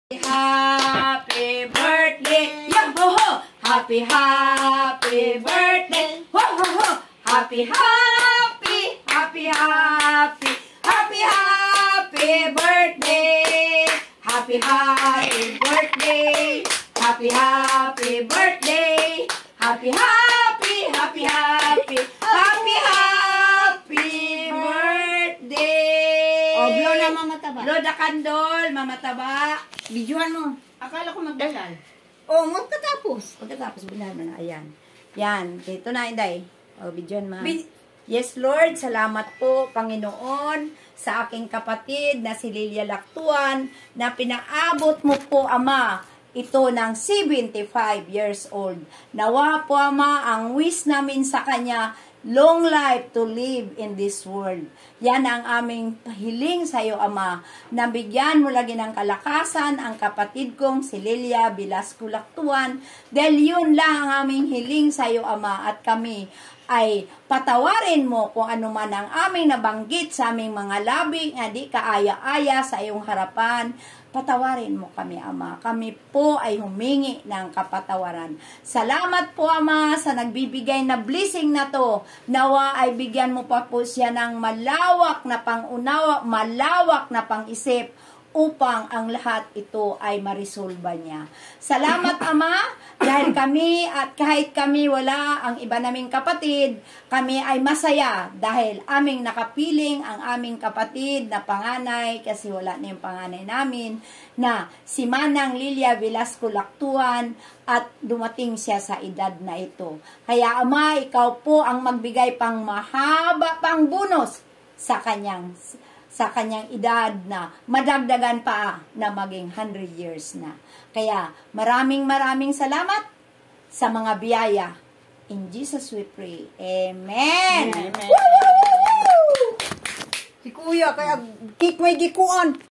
Happy birthday, yo ho ho! Happy birthday, ho ho ho! Happy birthday, happy birthday, happy birthday, happy birthday, happy birthday. Oh, blow na mama taba. Blow the candle, mama taba. Bidyuhan mo. Akala ko magdasal. Oh, magtatapos. Pagkatapos, bilahan mo na. Ayan. Yan. Dito na, Inday. O, bidyon, ma. Yes, Lord. Salamat po, Panginoon, sa aking kapatid na si Lilia Lactuan, na pinaabot mo po, Ama, ito ng 75 years old. Nawa po, Ama, ang wish namin sa kanya, long life to live in this world. Yan ang aming hiling sa iyo, Ama. Nabigyan mo lagi ng kalakasan ang kapatid kong si Lilia Velasco Lactuan. Dahil yun lang ang aming hiling sa iyo, Ama. At kami ay patawarin mo kung ano man ang aming nabanggit sa aming mga labi nga di kaaya-aya sa iyong harapan. Patawarin mo kami, Ama. Kami po ay humingi ng kapatawaran. Salamat po, Ama, sa nagbibigay na blessing na to. Nawa ay bigyan mo pa po siya ng malawak na pangunawa, malawak na pang-isip upang ang lahat ito ay marisolba niya. Salamat, Ama, dahil kami at kahit kami wala ang iba naming kapatid, kami ay masaya dahil aming nakapiling ang aming kapatid na panganay, kasi wala na yung panganay namin, na si Manang Lilia Velasco Lactuan, at dumating siya sa edad na ito. Kaya, Ama, ikaw po ang magbigay pang mahaba pang bonus sa kanyang edad na madagdagan pa na maging 100 years na. Kaya maraming salamat sa mga biyaya. In Jesus we pray. Amen. Amen. Si Kuya, kaya may gikuan.